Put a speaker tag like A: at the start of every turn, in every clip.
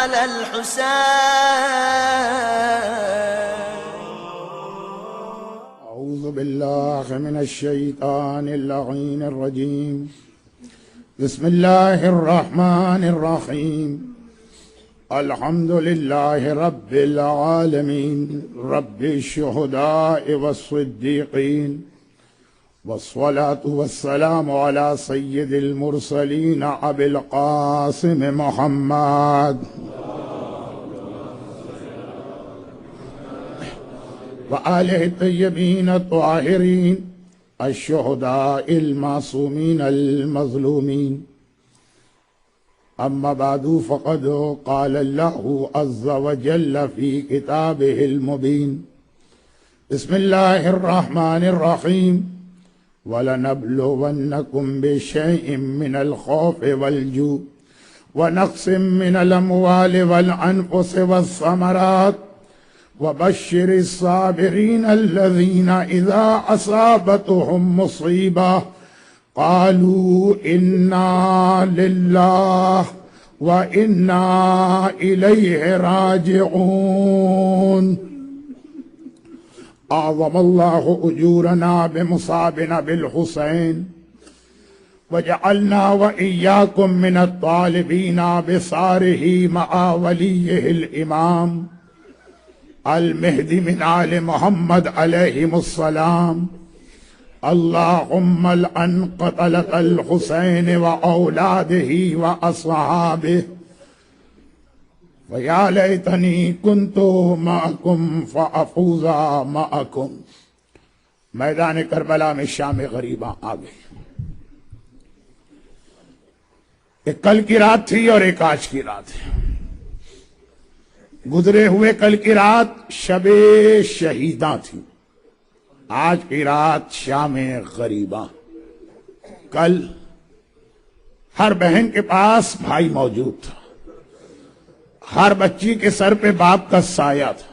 A: على الحسين.
B: أعوذ بالله من الشيطان اللعين الرجيم. بسم الله الرحمن الرحيم. الحمد لله رب العالمين رب الشهداء والصديقين، والصلاة والسلام على سيد المرسلين أبي القاسم محمد وآله الطيبين الطاهرين الشهداء المعصومين المظلومين. أما بعد، فقد قال الله عز وجل في كتابه المبين: بسم الله الرحمن الرحيم. وَلَنَبْلُوَنَّكُمْ بِشَيْءٍ مِّنَ الْخَوْفِ وَالْجُوعِ وَنَقْصٍ مِّنَ الْأَمْوَالِ وَالْأَنفُسِ وَالثَّمَرَاتِ وَبَشِّرِ الصَّابِرِينَ الَّذِينَ إِذَا أَصَابَتْهُم مُّصِيبَةٌ قَالُوا إِنَّا لِلَّهِ وَإِنَّا إِلَيْهِ راجعون. أعظم الله أجورنا بمصابنا بالحسين، وجعلنا وإياكم من الطالبين بصاره مع وليه الإمام المهدي من آل محمد عليهم السلام. اللهم لعن قتلة الحسين وأولاده وأصحابه، وَيَا لَيْتَنِي كُنْتُ مَعَكُمْ فَأَفُوزَ مَعَكُمْ. میدان کربلا میں شام غریباں آ گئی. ایک کل کی رات تھی اور ایک آج کی رات ہے. گزرے ہوئے کل کی رات شب شہیداں تھی، آج کی رات شام غریباں. کل ہر بہن کے پاس بھائی موجود تھا، ہر بچی کے سر پہ باپ کا سایہ تھا،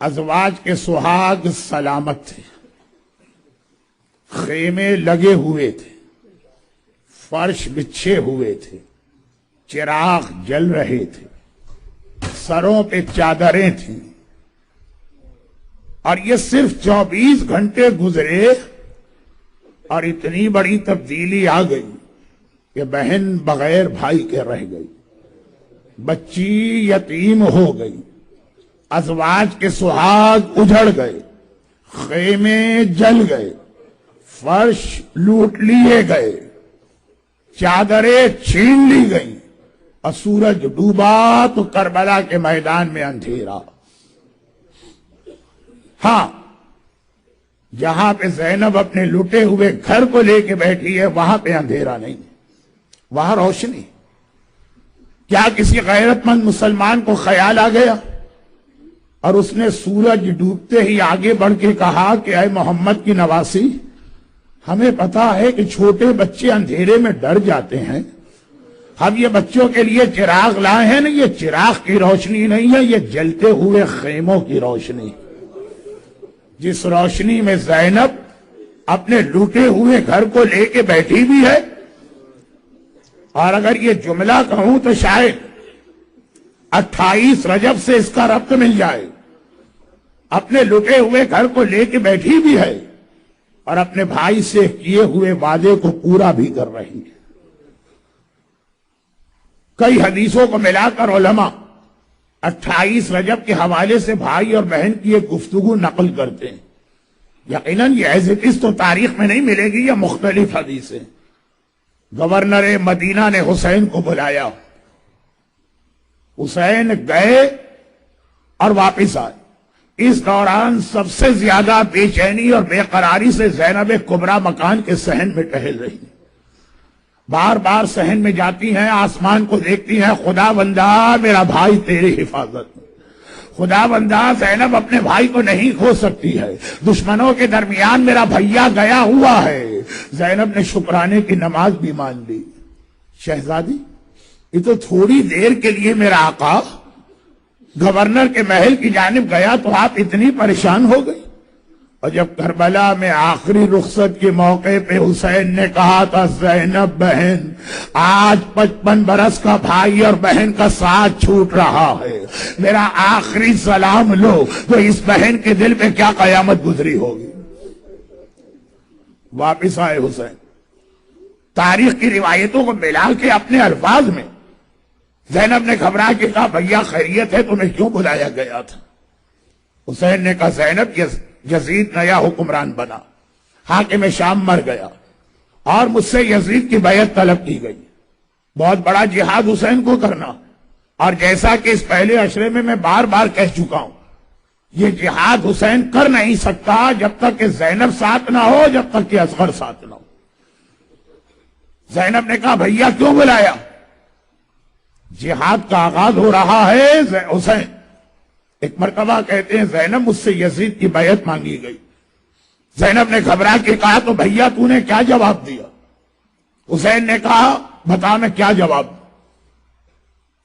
B: ازواج کے سہاگ سلامت تھے، خیمے لگے ہوئے تھے، فرش بچھے ہوئے تھے، چراغ جل رہے تھے، سروں پہ چادریں تھیں. اور یہ صرف 24 گھنٹے گزرے اور اتنی بڑی تبدیلی آ گئی کہ بہن بغیر بھائی کے رہ گئی، بچی یتیم ہو گئی، ازواج کے سہاگ اجڑ گئے، خیمے جل گئے، فرش لوٹ لیے گئے، چادریں چھین لی گئیں، اور سورج ڈوبا تو کربلا کے میدان میں اندھیرا. ہاں، جہاں پہ زینب اپنے لٹے ہوئے گھر کو لے کے بیٹھی ہے وہاں پہ اندھیرا نہیں، وہاں روشنی. کیا کسی غیرت مند مسلمان کو خیال آ گیا اور اس نے سورج ڈوبتے ہی آگے بڑھ کے کہا کہ اے محمد کی نواسی، ہمیں پتا ہے کہ چھوٹے بچے اندھیرے میں ڈر جاتے ہیں، ہم یہ بچوں کے لیے چراغ لائے ہیں نا، یہ چراغ کی روشنی نہیں ہے، یہ جلتے ہوئے خیموں کی روشنی، جس روشنی میں زینب اپنے لوٹے ہوئے گھر کو لے کے بیٹھی بھی ہے. اور اگر یہ جملہ کہوں تو شاید 28 رجب سے اس کا ربط مل جائے. اپنے لٹے ہوئے گھر کو لے کے بیٹھی بھی ہے اور اپنے بھائی سے کیے ہوئے وعدے کو پورا بھی کر رہی ہے. کئی حدیثوں کو ملا کر علماء 28 رجب کے حوالے سے بھائی اور بہن کی ایک گفتگو نقل کرتے ہیں. یقیناً یہ ایز اٹ از تو تاریخ میں نہیں ملے گی، یا مختلف حدیثیں. گورنر مدینہ نے حسین کو بلایا، حسین گئے اور واپس آئے. اس دوران سب سے زیادہ بے چینی اور بے قراری سے زینب کبریٰ مکان کے صحن میں ٹہل رہی ہیں. بار بار صحن میں جاتی ہیں، آسمان کو دیکھتی ہیں، خدا بندہ میرا بھائی تیری حفاظت، خدا بندہ زینب اپنے بھائی کو نہیں کھو سکتی ہے، دشمنوں کے درمیان میرا بھیا گیا ہوا ہے. زینب نے شکرانے کی نماز بھی مان لی. شہزادی، یہ تو تھوڑی دیر کے لیے میرا آقا گورنر کے محل کی جانب گیا تو آپ اتنی پریشان ہو گئی. اور جب کربلا میں آخری رخصت کے موقع پہ حسین نے کہا تھا زینب بہن آج 55 برس کا بھائی اور بہن کا ساتھ چھوٹ رہا ہے، میرا آخری سلام لو، تو اس بہن کے دل پہ کیا قیامت گزری ہوگی۔ واپس آئے حسین، تاریخ کی روایتوں کو ملا کے اپنے الفاظ میں زینب نے گھبرا کے کہا بھیا خیریت ہے، تمہیں کیوں بلایا گیا تھا؟ حسین نے کہا زینب یزید نیا حکمران بنا، حاکم شام مر گیا اور مجھ سے یزید کی بیعت طلب کی گئی، بہت بڑا جہاد حسین کو کرنا، اور جیسا کہ اس پہلے عشرے میں بار بار کہہ چکا ہوں یہ جہاد حسین کر نہیں سکتا جب تک کہ زینب ساتھ نہ ہو، جب تک کہ اصغر ساتھ نہ ہو۔ زینب نے کہا بھیا کیوں بلایا؟ جہاد کا آغاز ہو رہا ہے حسین۔ ایک مرتبہ کہتے ہیں زینب مجھ سے یزید کی بیعت مانگی گئی، زینب نے گھبرا کے کہا تو بھیا تو نے کیا جواب دیا؟ حسین نے کہا بتا میں کیا جواب دوں؟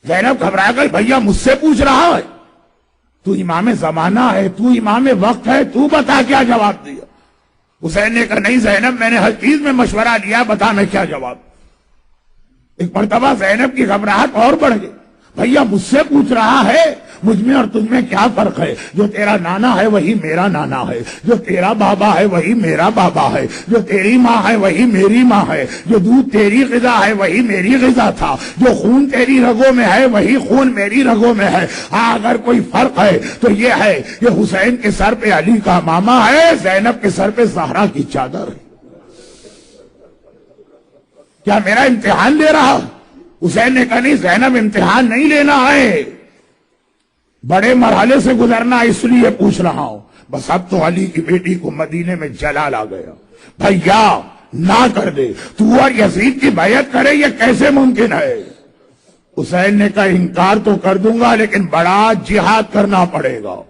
B: زینب گھبرا گئی، بھیا مجھ سے پوچھ رہا ہے، تو امام زمانہ ہے، تو امام وقت ہے، تو بتا کیا جواب دیا؟ حسین نے کہا نہیں زینب میں نے ہر چیز میں مشورہ لیا، بتا میں کیا جواب دوں؟ ایک مرتبہ زینب کی گھبراہٹ اور بڑھ گئی، بھیا مجھ سے پوچھ رہا ہے، مجھ میں اور تجھ میں کیا فرق ہے؟ جو تیرا نانا ہے وہی میرا نانا ہے، جو تیرا بابا ہے وہی میرا بابا ہے، جو تیری ماں ہے وہی میری ماں ہے، جو دودھ تیری غذا ہے وہی میری غذا تھا، جو خون تیری رگوں میں ہے وہی خون میری رگوں میں ہے۔ ہاں اگر کوئی فرق ہے تو یہ ہے کہ حسین کے سر پہ علی کا ماما ہے، زینب کے سر پہ زہرا کی چادر ہے۔ کیا میرا امتحان لے رہا؟ حسین نے کہا نہیں زینب امتحان نہیں لینا ہے، بڑے مرحلے سے گزرنا اس لیے پوچھ رہا ہوں، بس اب تو علی کی بیٹی کو مدینے میں جلال آ گیا، بھیا نہ کر دے، تو اور یزید کی بیعت کرے یہ کیسے ممکن ہے؟ حسین نے کہا انکار تو کر دوں گا لیکن بڑا جہاد کرنا پڑے گا۔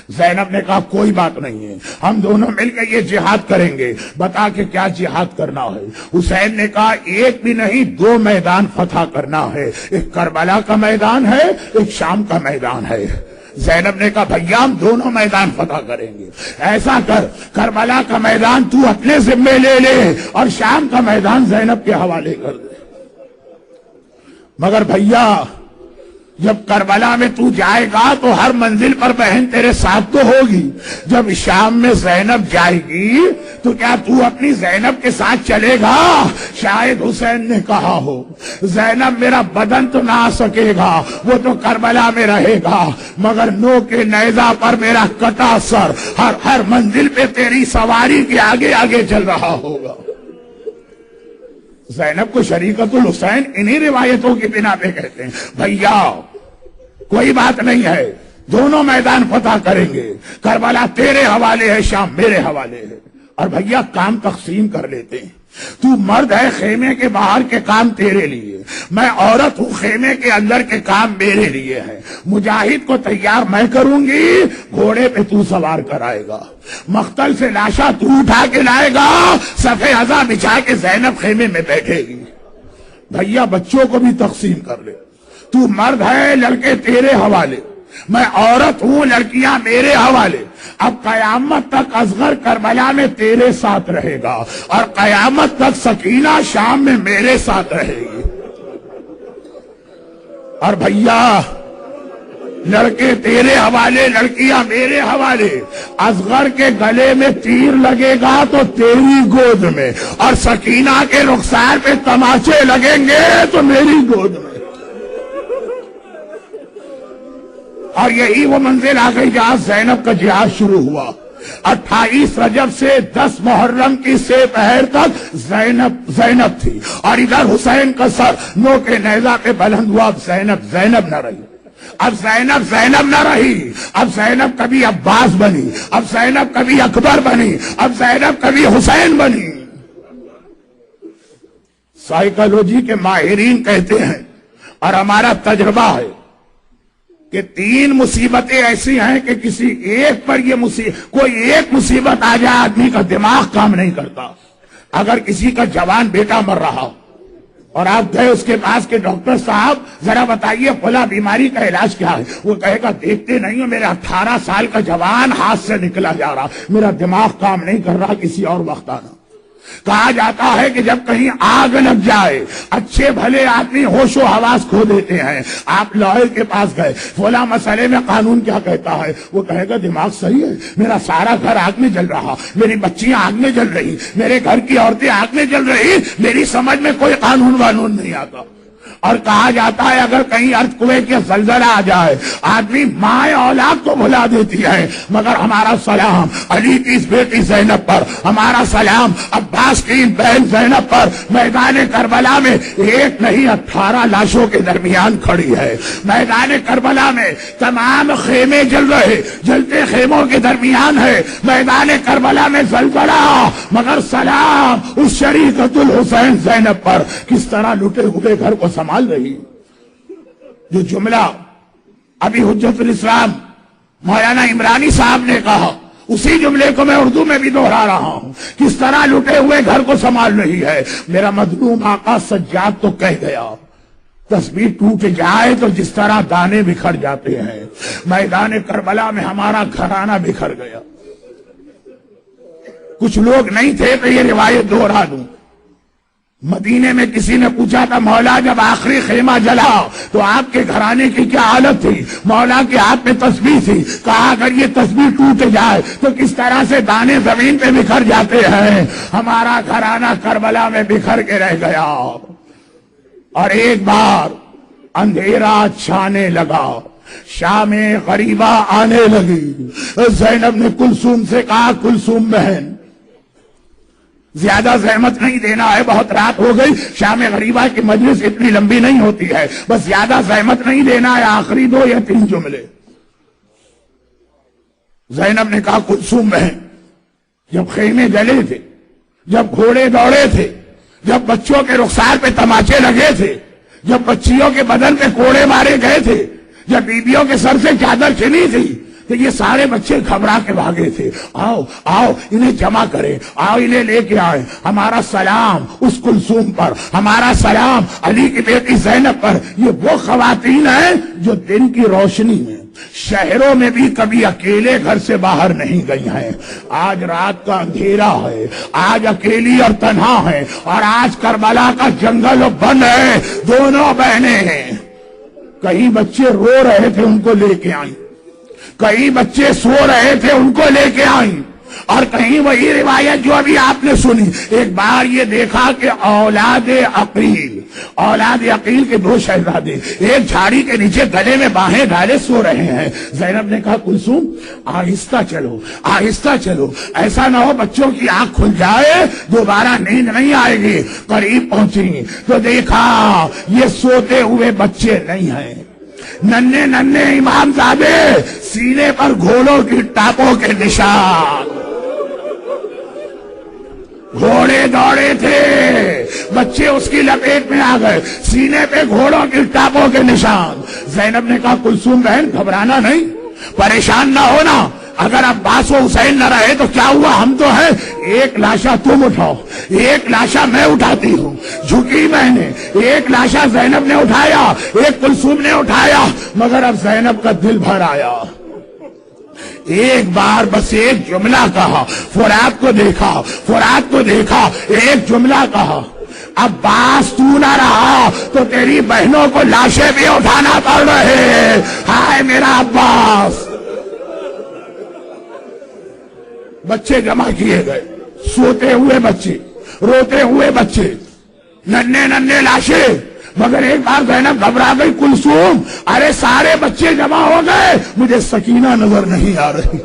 B: زینب نے کہا کوئی بات نہیں ہے، ہم دونوں مل کے یہ جہاد کریں گے، بتا کہ کیا جہاد کرنا ہے؟ حسین نے کہا ایک بھی نہیں 2 میدان فتح کرنا ہے، ایک کربلا کا میدان ہے، ایک شام کا میدان ہے۔ زینب نے کہا بھیا ہم دونوں میدان فتح کریں گے، ایسا کر کربلا کا میدان تو اپنے ذمے لے لے اور شام کا میدان زینب کے حوالے کر دے۔ مگر بھیا جب کربلا میں تو جائے گا تو ہر منزل پر بہن تیرے ساتھ تو ہوگی، جب شام میں زینب جائے گی تو کیا تو اپنی زینب کے ساتھ چلے گا؟ شاید حسین نے کہا ہو زینب میرا بدن تو نہ آ سکے گا، وہ تو کربلا میں رہے گا، مگر نو کے نیزہ پر میرا کٹا سر ہر منزل پہ تیری سواری کے آگے آگے چل رہا ہوگا۔ زینب کو شریکت الحسین انہی روایتوں کی بنا پہ کہتے ہیں بھیا کوئی بات نہیں ہے، دونوں میدان فتح کریں گے، کربلا تیرے حوالے ہے، شام میرے حوالے ہے، اور بھیا کام تقسیم کر لیتے ہیں، تو مرد ہے خیمے کے باہر کے کام تیرے لیے، میں عورت ہوں خیمے کے اندر کے کام میرے لیے ہیں، مجاہد کو تیار میں کروں گی، گھوڑے پہ تو سوار کرائے گا، مقتل سے لاشا تو اٹھا کے لائے گا، صفے ازا بچھا کے زینب خیمے میں بیٹھے گی۔ بھیا بچوں کو بھی تقسیم کر لے، تو مرد ہے لڑکے تیرے حوالے، میں عورت ہوں لڑکیاں میرے حوالے، اب قیامت تک اصغر کربلا میں تیرے ساتھ رہے گا اور قیامت تک سکینہ شام میں میرے ساتھ رہے گی۔ اور بھیا لڑکے تیرے حوالے لڑکیاں میرے حوالے، اصغر کے گلے میں تیر لگے گا تو تیری گود میں، اور سکینہ کے رخسار پہ تماچے لگیں گے تو میری گود میں۔ اور یہی وہ منزل آ گئی جہاں زینب کا جہاد شروع ہوا۔ 28 رجب سے 10 محرم کی سے پہر تک زینب تھی، اور ادھر حسین کا سر نو کے نیزہ پہ بلند ہوا۔ اب زینب نہ رہی، اب زینب نہ رہی، اب زینب کبھی عباس بنی، اب زینب کبھی اکبر بنی، اب زینب کبھی حسین بنی۔ سائیکالوجی کے ماہرین کہتے ہیں اور ہمارا تجربہ ہے کہ 3 مصیبتیں ایسی ہیں کہ کسی ایک پر کوئی ایک مصیبت آ جائے آدمی کا دماغ کام نہیں کرتا۔ اگر کسی کا جوان بیٹا مر رہا ہو، اور آپ گئے اس کے پاس کہ ڈاکٹر صاحب ذرا بتائیے فلاں بیماری کا علاج کیا ہے؟ وہ کہے گا دیکھتے نہیں ہو میرا 18 سال کا جوان ہاتھ سے نکلا جا رہا، میرا دماغ کام نہیں کر رہا، کسی اور وقت آنا۔ کہا جاتا ہے کہ جب کہیں آگ لگ جائے اچھے بھلے آدمی ہوش و حواس کھو دیتے ہیں، آپ لائر کے پاس گئے فلاں مسئلے میں قانون کیا کہتا ہے؟ وہ کہے گا دماغ صحیح ہے، میرا سارا گھر آگ میں جل رہا، میری بچیاں آگ میں جل رہی، میرے گھر کی عورتیں آگ میں جل رہی، میری سمجھ میں کوئی قانون وانون نہیں آتا۔ اور کہا جاتا ہے اگر کہیں ارتھکویک یا زلزلہ آ جائے آدمی ماں اولاد کو بھلا دیتی ہے، مگر ہمارا سلام علی کی اس بیٹی زینب پر، ہمارا سلام عباس کی بہن زینب پر میدان کربلا میں ایک نہیں 18 لاشوں کے درمیان کھڑی ہے۔ میدان کربلا میں تمام خیمے جل رہے، جلتے خیموں کے درمیان ہے میدان کربلا میں زلزلہ، مگر سلام اس شریکت الحسین زینب پر، کس طرح لٹے ہوئے گھر کو سنبھال رہی۔ جو جملہ ابھی حجت الاسلام مولانا عمرانی صاحب نے کہا اسی جملے کو میں اردو میں بھی دہرا رہا ہوں، کس طرح لٹے ہوئے گھر کو سنبھال رہی ہے۔ میرا مظلوم آقا سجاد تو کہہ گیا تسبیح ٹوٹ جائے تو جس طرح دانے بکھر جاتے ہیں، میدان کربلا میں ہمارا گھرانہ بکھر گیا۔ کچھ لوگ نہیں تھے کہ یہ روایت دوہرا دوں۔ مدینے میں کسی نے پوچھا تھا مولا جب آخری خیمہ جلا تو آپ کے گھرانے کی کیا حالت تھی؟ مولا کے ہاتھ میں تسبیح تھی، کہا اگر یہ تسبیح ٹوٹ جائے تو کس طرح سے دانے زمین پہ بکھر جاتے ہیں، ہمارا گھرانہ کربلا میں بکھر کے رہ گیا۔ اور ایک بار اندھیرا چھانے لگا، شام غریبہ آنے لگی، زینب نے کلثوم سے کہا کلثوم بہن زیادہ زحمت نہیں دینا ہے، بہت رات ہو گئی، شام غریبہ کی مجلس اتنی لمبی نہیں ہوتی ہے، بس زیادہ زحمت نہیں دینا ہے، آخری 2 یا 3 جملے۔ زینب نے کہا کلثوم بہن جب خیمے جلے تھے، جب گھوڑے دوڑے تھے، جب بچوں کے رخسار پہ تماچے لگے تھے، جب بچیوں کے بدن پہ کوڑے مارے گئے تھے، جب بیبیوں کے سر سے چادر چنی تھی تو یہ سارے بچے گھبرا کے بھاگے تھے، آؤ آؤ انہیں جمع کریں، آؤ انہیں لے کے آئیں، ہمارا سلام اس کلثوم پر، ہمارا سلام علی کی بیٹی زینب پر۔ یہ وہ خواتین ہیں جو دن کی روشنی میں شہروں میں بھی کبھی اکیلے گھر سے باہر نہیں گئی ہیں، آج رات کا اندھیرا ہے، آج اکیلی اور تنہا ہے، اور آج کربلا کا جنگل و بن ہے، دونوں بہنیں ہیں۔ کہیں بچے رو رہے تھے ان کو لے کے آئیں، کئی بچے سو رہے تھے ان کو لے کے آئیں، اور کہیں وہی روایت جو ابھی آپ نے سنی۔ ایک بار یہ دیکھا کہ اولاد عقیل کے 2 شہزادے ایک جھاڑی کے نیچے گلے میں باہیں ڈالے سو رہے ہیں۔ زینب نے کہا کلثوم آہستہ چلو آہستہ چلو، ایسا نہ ہو بچوں کی آنکھ کھل جائے دوبارہ نیند نہیں آئے گی۔ قریب پہنچی تو دیکھا یہ سوتے ہوئے بچے نہیں ہیں، ننھے ننھے امام زادے، سینے پر گھوڑوں کی ٹاپوں کے نشان، گھوڑے دوڑے تھے، بچے اس کی لپیٹ میں آ گئے، سینے پہ گھوڑوں کی ٹاپوں کے نشان۔ زینب نے کہا کلثوم بہن گھبرانا نہیں، پریشان نہ ہونا، اگر عباس و حسین نہ رہے تو کیا ہوا، ہم تو ہیں، ایک لاشا تم اٹھاؤ، ایک لاشا میں اٹھاتی ہوں۔ جھکی میں نے، ایک لاشا زینب نے اٹھایا، ایک کلثوم نے اٹھایا، مگر اب زینب کا دل بھر آیا۔ ایک بار بس ایک جملہ کہا، فرات کو دیکھا، فرات کو دیکھا، ایک جملہ کہا، عباس تو نہ رہا تو تیری بہنوں کو لاشیں بھی اٹھانا پڑ رہے، ہائے میرا عباس۔ بچے جمع کیے گئے، سوتے ہوئے بچے، روتے ہوئے بچے، ننھے ننھے لاشیں، مگر ایک بار زینب گھبرا گئی، کلثوم ارے سارے بچے جمع ہو گئے، مجھے سکینہ نظر نہیں آ رہی،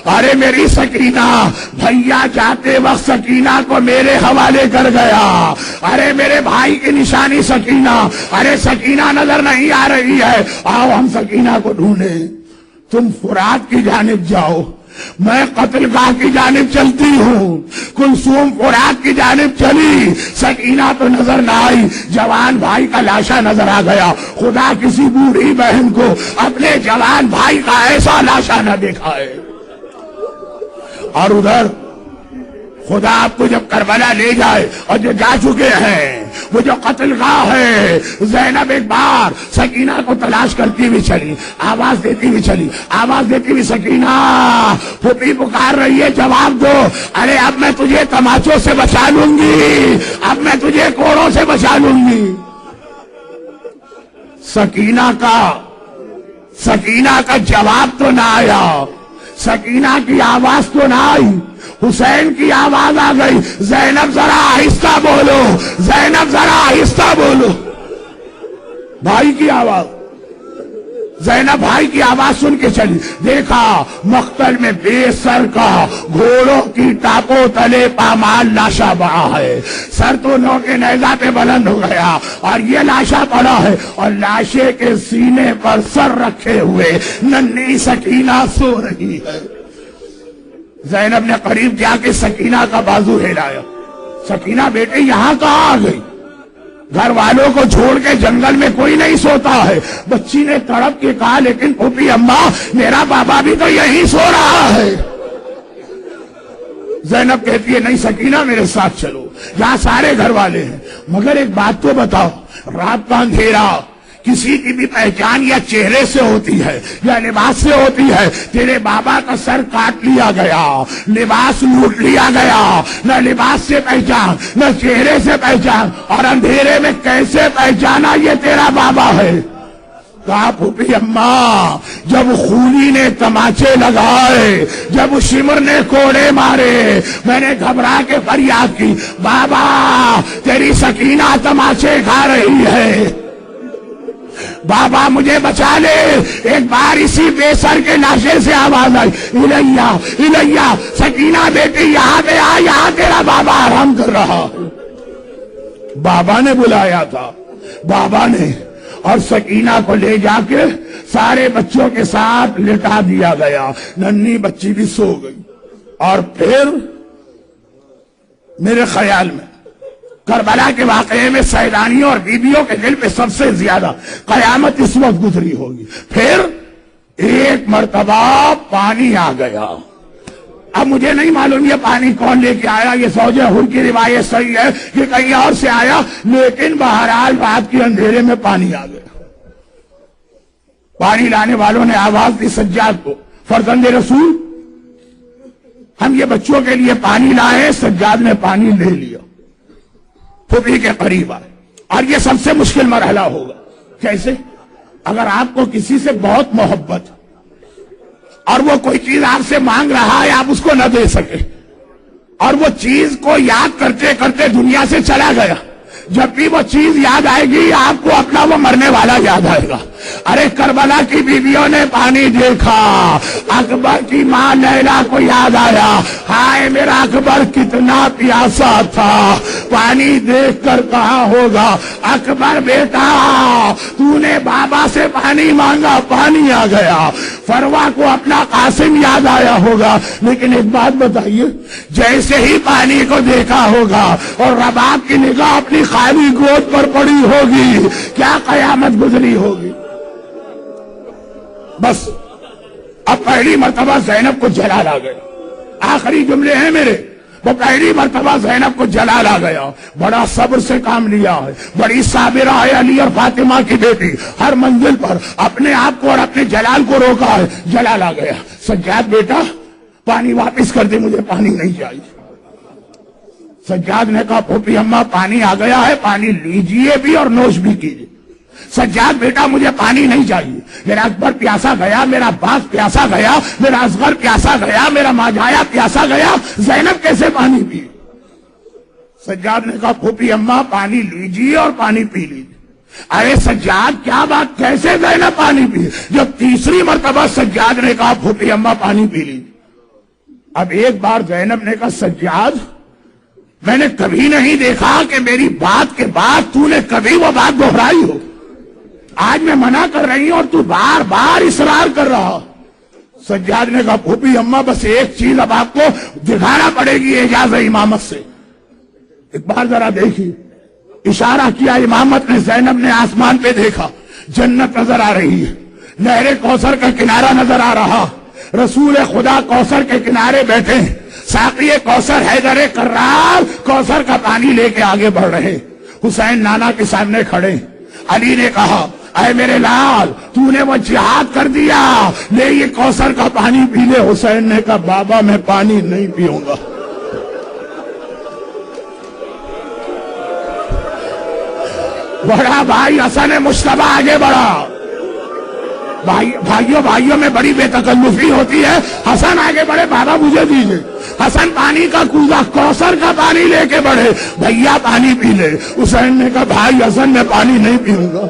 B: ارے میری سکینہ، بھیا جاتے وقت سکینہ کو میرے حوالے کر گیا، ارے میرے بھائی کی نشانی سکینہ، ارے سکینہ نظر نہیں آ رہی ہے، آؤ ہم سکینہ کو ڈھونڈیں۔ تم فرات کی جانب جاؤ، میں قتل گاہ کی جانب چلتی ہوں۔ کلثوم فرات کی جانب چلی، سکینہ تو نظر نہ آئی، جوان بھائی کا لاشا نظر آ گیا۔ خدا کسی بوڑھی بہن کو اپنے جوان بھائی کا ایسا لاشا نہ دکھائے۔ اور ادھر خدا آپ کو جب کربلا لے جائے اور جو جا چکے ہیں وہ جو قتل گاہ ہے، زینب ایک بار سکینہ کو تلاش کرتی ہوئی چلی، آواز دیتی ہوئی چلی، آواز دیتی ہوئی سکینہ پھوپھی پکار رہی ہے جواب دو، ارے اب میں تجھے تماچوں سے بچا لوں گی، اب میں تجھے کوڑوں سے بچا لوں گی۔ سکینہ کا جواب تو نہ آیا، سکینہ کی آواز تو نہ آئی، حسین کی آواز آ گئی، زینب ذرا آہستہ بولو، زینب ذرا آہستہ بولو۔ بھائی کی آواز، زینب بھائی کی آواز سن کے چلی، دیکھا مقتل میں بے سر کا گھوڑوں کی ٹاپوں تلے پامال لاشا پڑا ہے، سر تو نو کے نیزہ پہ بلند ہو گیا اور یہ لاشا پڑا ہے، اور لاشے کے سینے پر سر رکھے ہوئے ننھی سکینہ سو رہی ہے۔ زینب نے قریب جا کے سکینہ کا بازو ہلایا، سکینہ بیٹے یہاں کہاں آ گئی؟ گھر والوں کو چھوڑ کے جنگل میں کوئی نہیں سوتا ہے۔ بچی نے تڑپ کے کہا لیکن پھوپھی اماں میرا بابا بھی تو یہیں سو رہا ہے۔ زینب کہتی ہے نہیں سکینہ میرے ساتھ چلو، یہاں سارے گھر والے ہیں، مگر ایک بات تو بتاؤ، رات کا اندھیرا کسی کی بھی پہچان یا چہرے سے ہوتی ہے یا لباس سے ہوتی ہے، تیرے بابا کا سر کاٹ لیا گیا، لباس لوٹ لیا گیا، نہ لباس سے پہچان نہ چہرے سے پہچان، اور اندھیرے میں کیسے پہچانا یہ تیرا بابا ہے؟ کہا پھوپھی اماں جب خونی نے تماچے لگائے، جب شمر نے کوڑے مارے، میں نے گھبرا کے فریاد کی بابا تیری سکینہ تماچے کھا رہی ہے، بابا مجھے بچا لے۔ ایک بار اسی بے سر کے لاشے سے آواز آئی الیہ الیہ، سکینہ بیٹی یہاں پہ آ، یہاں تیرا بابا آرام کر رہا ہے۔ بابا نے بلایا تھا، بابا نے، اور سکینہ کو لے جا کے سارے بچوں کے ساتھ لٹا دیا گیا، ننھی بچی بھی سو گئی۔ اور پھر میرے خیال میں کربلا کے واقعے میں سیدانیوں اور بیبیوں کے دل پہ سب سے زیادہ قیامت اس وقت گزری ہوگی۔ پھر ایک مرتبہ پانی آ گیا، اب مجھے نہیں معلوم یہ پانی کون لے کے آیا، یہ زوجہ حر کی روایت صحیح ہے کہ کہیں اور سے آیا، لیکن بہرحال رات کے اندھیرے میں پانی آ گیا۔ پانی لانے والوں نے آواز دی سجاد کو، فرزند رسول ہم یہ بچوں کے لیے پانی لائے۔ سجاد نے پانی لے لیا، پھوپھی کے قریب آئے، اور یہ سب سے مشکل مرحلہ ہوگا۔ کیسے؟ اگر آپ کو کسی سے بہت محبت اور وہ کوئی چیز آپ سے مانگ رہا ہے آپ اس کو نہ دے سکے، اور وہ چیز کو یاد کرتے کرتے دنیا سے چلا گیا، جب بھی وہ چیز یاد آئے گی آپ کو اپنا وہ مرنے والا یاد آئے گا۔ ارے کربلا کی بیویوں نے پانی دیکھا، اکبر کی ماں لیلا کو یاد آیا، ہائے میرا اکبر کتنا پیاسا تھا، پانی دیکھ کر کہا ہوگا اکبر بیٹا تو نے بابا سے پانی مانگا، پانی آ گیا۔ فروا کو اپنا قاسم یاد آیا ہوگا، لیکن ایک بات بتائیے، جیسے ہی پانی کو دیکھا ہوگا اور رباب کی نگاہ اپنی خالی گود پر پڑی ہوگی، کیا قیامت گزری ہوگی؟ بس اب پہلی مرتبہ زینب کو جلال آ گیا۔ آخری جملے ہیں میرے، وہ پہلی مرتبہ زینب کو جلال آ گیا، بڑا صبر سے کام لیا ہے، بڑی صابرہ ہے، علی اور فاطمہ کی بیٹی، ہر منزل پر اپنے آپ کو اور اپنے جلال کو روکا ہے، جلال آ گیا۔ سجاد بیٹا پانی واپس کر دے، مجھے پانی نہیں چاہیے۔ سجاد نے کہا پھوپھی اماں پانی آ گیا ہے، پانی لیجئے بھی اور نوش بھی کیجئے۔ سجاد بیٹا مجھے پانی نہیں چاہیے، میرا اکبر پیاسا گیا، میرا عباس پیاسا گیا، میرا اصغر پیاسا گیا، میرا ماجایا پیاسا گیا، زینب کیسے پانی پیے؟ سجاد نے کہا پھوپھی اماں پانی لیجئے اور پانی پی لیجئے۔ ارے سجاد کیا بات، کیسے زینب پانی پیے؟ جب تیسری مرتبہ سجاد نے کہا پھوپھی اماں پانی پی لیجئے، اب ایک بار زینب نے کہا سجاد میں نے کبھی نہیں دیکھا کہ میری بات کے بعد تو نے کبھی وہ بات دہرائی ہو، آج میں منع کر رہی ہوں اور تو بار بار اصرار کر رہا۔ سجاد نے کہا پھوپھی اماں بس ایک چیز اب آپ کو دکھانا پڑے گی اعجاز امامت سے، ایک بار ذرا دیکھیے۔ اشارہ کیا امامت نے، زینب نے آسمان پہ دیکھا، جنت نظر آ رہی ہے، نہر کوثر کا کنارہ نظر آ رہا، رسول خدا کوثر کے کنارے بیٹھے، ساقی کوثر حیدر کرار کوثر کا پانی لے کے آگے بڑھ رہے. حسین نانا کے سامنے کھڑے. علی نے کہا اے میرے لال تو نے وہ جہاد کر دیا، لے یہ کوثر کا پانی پی لے. حسین نے کہا بابا میں پانی نہیں پیوں گا. بڑا بھائی حسن مشتبہ آگے بڑھا. بھائیوں میں بڑی بے تکلفی ہوتی ہے. حسن آگے بڑھے، بابا مجھے دیجئے. حسن پانی کا کوزہ کوثر کا پانی لے کے بڑھے، بھیا پانی پی لے. حسین نے کہا بھائی حسن میں پانی نہیں پیوں گا.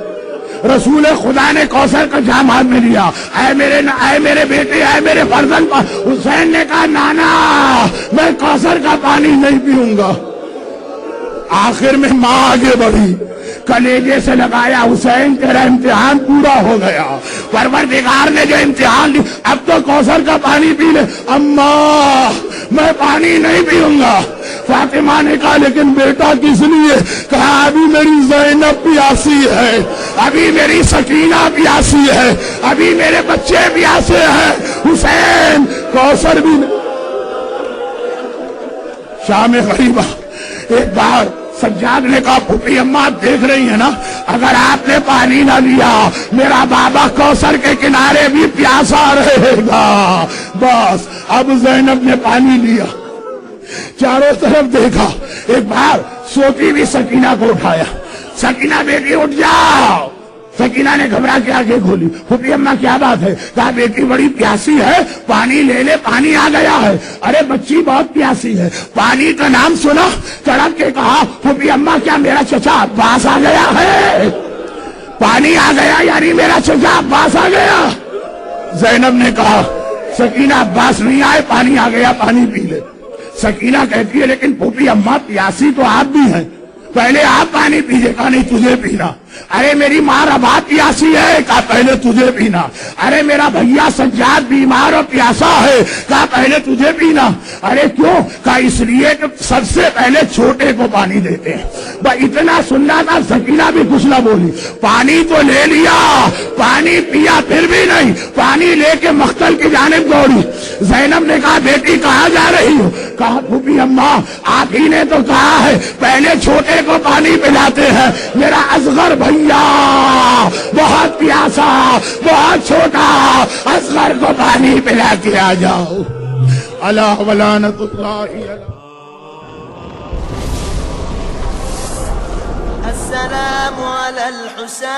B: رسول خدا نے کوثر کا جام ہاتھ میں لیا. اے میرے بیٹے، اے میرے فرزند. حسین نے کہا نانا میں کوثر کا پانی نہیں پیوں گا. آخر میں ماں آگے بڑھی، کلیجے سے لگایا حسین تیرا امتحان پورا ہو گیا. پروردگار نے جو امتحان لی، اب تو کوثر کا پانی پی لے. اماں میں پانی نہیں پیوں گا. فاطمہ نے کہا لیکن بیٹا کس لیے؟ کہا ابھی میری زینب پیاسی ہے، ابھی میری سکینہ پیاسی ہے، ابھی میرے بچے پیاسے ہیں. حسین کوثر بھی شام غریبہ. ایک بار سجاد نے کہا پھوپھی اماں آپ دیکھ رہی ہیں نا، اگر آپ نے پانی نہ لیا میرا بابا کوثر کے کنارے بھی پیاسا رہے گا. بس اب زینب نے پانی لیا، چاروں طرف دیکھا. ایک بار سوتی بھی سکینہ کو اٹھایا. سکینہ بیٹی اٹھ جاؤ. سکینہ نے گھبرا کے آگے کھولی. پھوپھی اماں کیا بات ہے؟ کہا بیٹی بڑی پیاسی ہے، پانی لے لے، پانی آ گیا ہے. ارے بچی بہت پیاسی ہے. پانی کا نام سنا، تڑپ کے کہا پھوپھی اماں کیا میرا چچا عباس آ گیا ہے؟ پانی آ گیا یعنی میرا چچا عباس آ گیا. زینب نے کہا سکینہ عباس نہیں آئے، پانی آ گیا، پانی پی لے. سکینہ کہتی ہے لیکن پھوپھی اماں پیاسی تو آپ بھی ہیں، پہلے آپ پانی پیجیے. کہا نہیں تجھے پینا. ارے میری ماں رباب پیاسی ہے. کہا پہلے تجھے پینا. ارے میرا بھیا سجاد بیمار اور پیاسا ہے. کہا پہلے تجھے پینا. ارے کیوں؟ کہا اس لیے کہ سب سے پہلے چھوٹے کو پانی دیتے ہیں. اتنا سننا تھا. سکینہ بھی کچھ نہ بولی. پانی تو لے لیا، پانی پیا پھر بھی نہیں. پانی لے کے مختل کی جانب دوڑی. زینب نے کہا بیٹی کہاں جا رہی ہو؟ کہا پھوپھی اماں آپ ہی نے تو کہا ہے پہلے چھوٹے کو پانی پلاتے ہیں. میرا اصغر بھیا بہت پیاسا، بہت چھوٹا، اصغر کو پانی پلا کے آ جاؤ. اللہ ولعنت اللہ.
A: السلام على الحسين